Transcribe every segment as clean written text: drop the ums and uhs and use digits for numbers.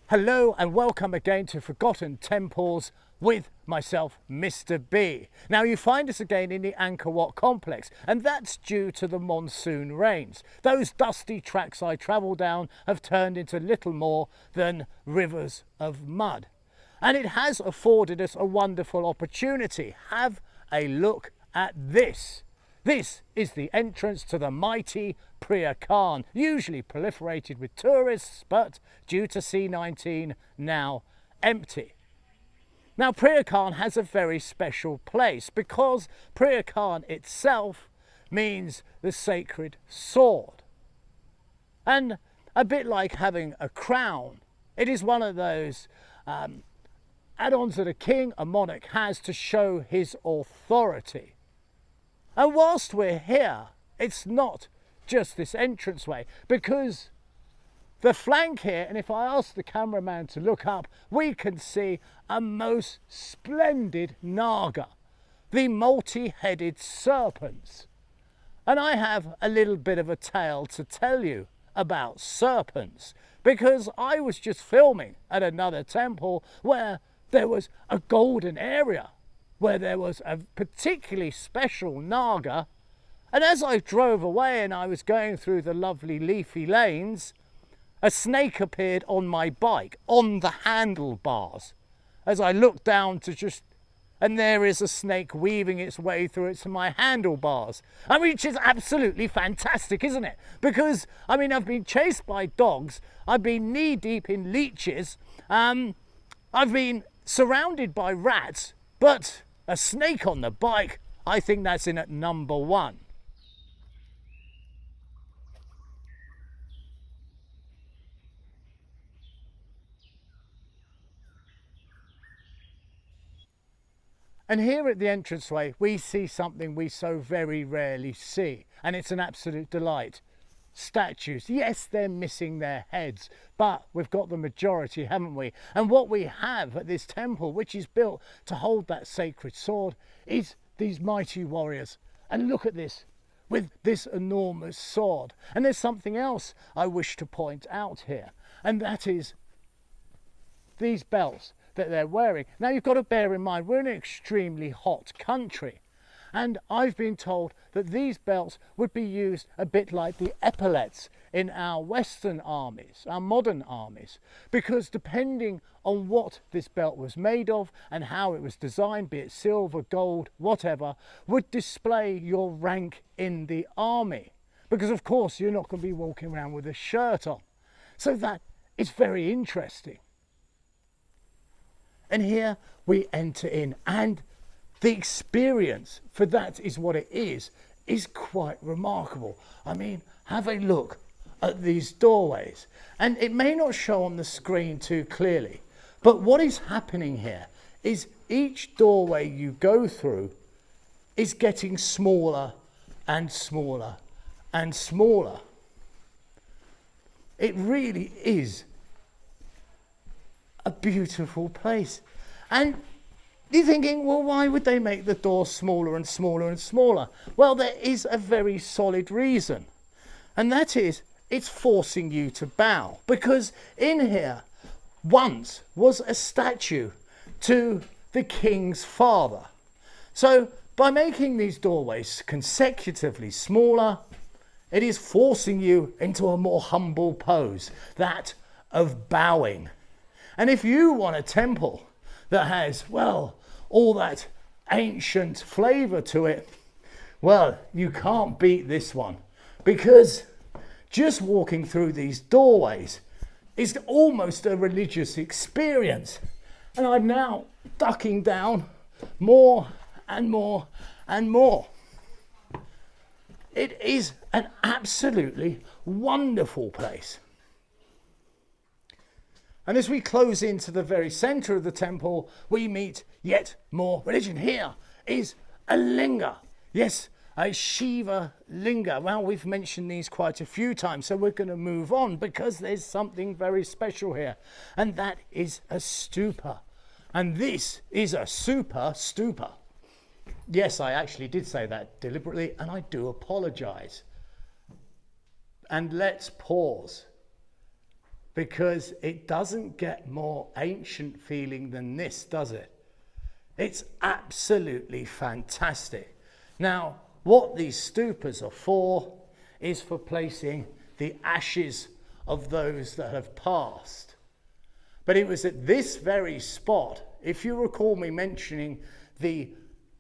Hello and welcome again to Forgotten Temples with myself, Mr. B. Now you find us again in the Angkor Wat complex, and that's due to the monsoon rains. Those dusty tracks I travel down have turned into little more than rivers of mud. And it has afforded us a wonderful opportunity. Have a look at this. This is the entrance to the mighty Preah Khan, usually proliferated with tourists, but due to C-19 now empty. Now Preah Khan has a very special place because Preah Khan itself means the sacred sword. And a bit like having a crown, it is one of those add-ons that a king, a monarch has to show his authority. And whilst we're here, it's not just this entranceway, because the flank here, and if I ask the cameraman to look up, we can see a most splendid naga, the multi-headed serpents. And I have a little bit of a tale to tell you about serpents, because I was just filming at another temple where there was a golden area, where there was a particularly special naga. And as I drove away and I was going through the lovely leafy lanes, a snake appeared on my bike, on the handlebars. As I looked down and there is a snake weaving its way through it to my handlebars. I mean, which is absolutely fantastic, isn't it? Because, I mean, I've been chased by dogs, I've been knee deep in leeches, I've been surrounded by rats, but a snake on the bike, I think that's in at number one. And here at the entranceway, we see something we so very rarely see, and it's an absolute delight. Statues, yes, they're missing their heads, but we've got the majority, haven't we? And what we have at this temple, which is built to hold that sacred sword, is these mighty warriors. And look at this, with this enormous sword. And there's something else I wish to point out here, and that is these belts that they're wearing. Now you've got to bear in mind, we're in an extremely hot country. And I've been told that these belts would be used a bit like the epaulets in our Western armies, our modern armies, because depending on what this belt was made of and how it was designed, be it silver, gold, whatever, would display your rank in the army. Because of course you're not going to be walking around with a shirt on. So that is very interesting. And here we enter in, and the experience, for that is what it is quite remarkable. I mean, have a look at these doorways. And it may not show on the screen too clearly, but what is happening here is each doorway you go through is getting smaller and smaller and smaller. It really is a beautiful place. And you're thinking, well, why would they make the door smaller and smaller and smaller? Well, there is a very solid reason, and that is it's forcing you to bow, because in here once was a statue to the king's father. So by making these doorways consecutively smaller, it is forcing you into a more humble pose, that of bowing. And if you want a temple that has, well, all that ancient flavour to it, well, you can't beat this one, because just walking through these doorways is almost a religious experience. And I'm now ducking down more and more and more. It is an absolutely wonderful place. And as we close into the very centre of the temple, we meet yet more religion. Here is a linga. Yes, a Shiva linga. Well, we've mentioned these quite a few times, so we're going to move on because there's something very special here. And that is a stupa. And this is a super stupa. Yes, I actually did say that deliberately, and I do apologise. And let's pause because it doesn't get more ancient feeling than this, does it? It's absolutely fantastic. Now, what these stupas are for is for placing the ashes of those that have passed. But it was at this very spot, if you recall me mentioning the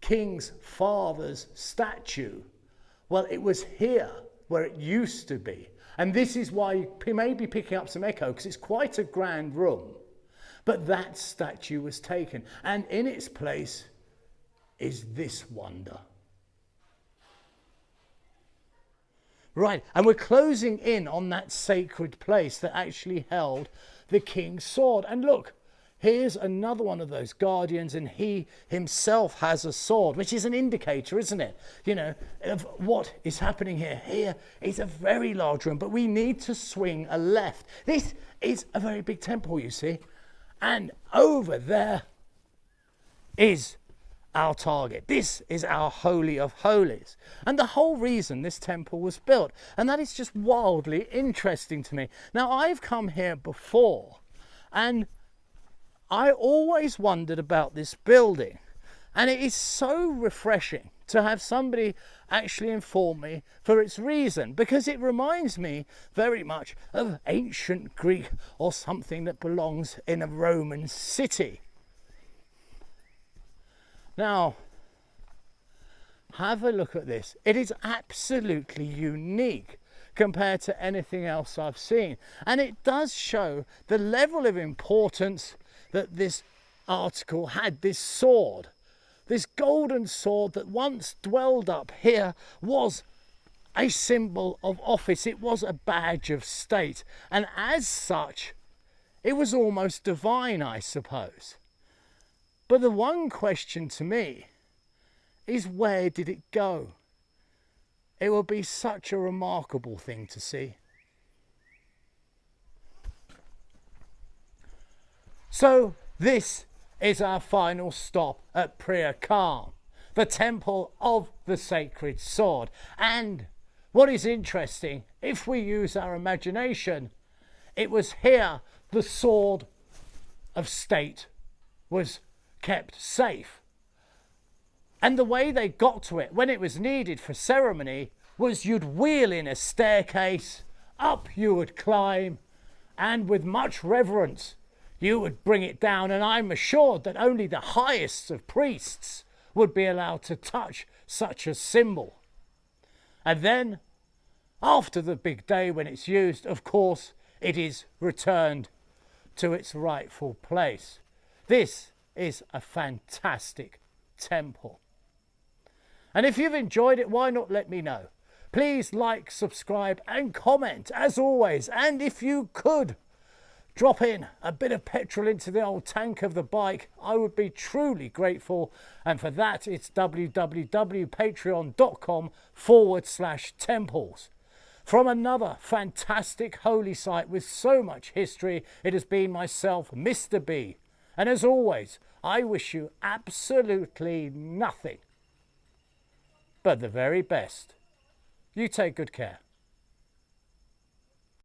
king's father's statue, well, it was here where it used to be. And this is why you may be picking up some echo, because it's quite a grand room. But that statue was taken, and in its place is this wonder. Right, and we're closing in on that sacred place that actually held the king's sword. And look, here's another one of those guardians, and he himself has a sword, which is an indicator, isn't it? You know, of what is happening here. Here is a very large room, but we need to swing a left. This is a very big temple, you see. And over there is our target. This is our Holy of Holies. And the whole reason this temple was built. And that is just wildly interesting to me. Now, I've come here before, and I always wondered about this building. And it is so refreshing to have somebody actually inform me for its reason, because it reminds me very much of ancient Greek or something that belongs in a Roman city. Now, have a look at this. It is absolutely unique compared to anything else I've seen. And it does show the level of importance that this article had. This sword, this golden sword that once dwelled up here, was a symbol of office. It was a badge of state. And as such, it was almost divine, I suppose. But the one question to me is, where did it go? It would be such a remarkable thing to see. So this is our final stop at Preah, the temple of the sacred sword. And what is interesting, if we use our imagination, it was here the sword of state was kept safe. And the way they got to it when it was needed for ceremony was you'd wheel in a staircase, up you would climb, and with much reverence you would bring it down. And I'm assured that only the highest of priests would be allowed to touch such a symbol. And then, after the big day when it's used, of course, it is returned to its rightful place. This is a fantastic temple. And if you've enjoyed it, why not let me know? Please like, subscribe and comment as always. And if you could drop in a bit of petrol into the old tank of the bike, I would be truly grateful. And for that, it's www.patreon.com/temples. From another fantastic holy site with so much history, it has been myself, Mr. B. And as always, I wish you absolutely nothing but the very best. You take good care.